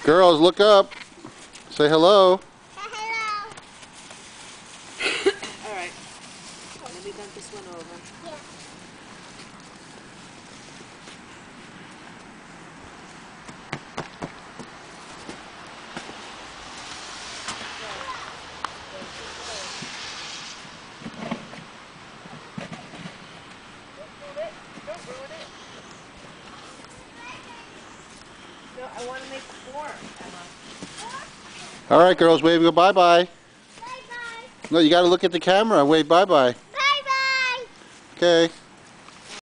Girls, look up. Say hello. Hello. Alright. Let me dump this one over. Yeah. Don't ruin it. No, I want to make four, Emma. All right, girls, wave go bye-bye. Bye-bye. No, you got to look at the camera and wave bye-bye. Bye-bye. Okay.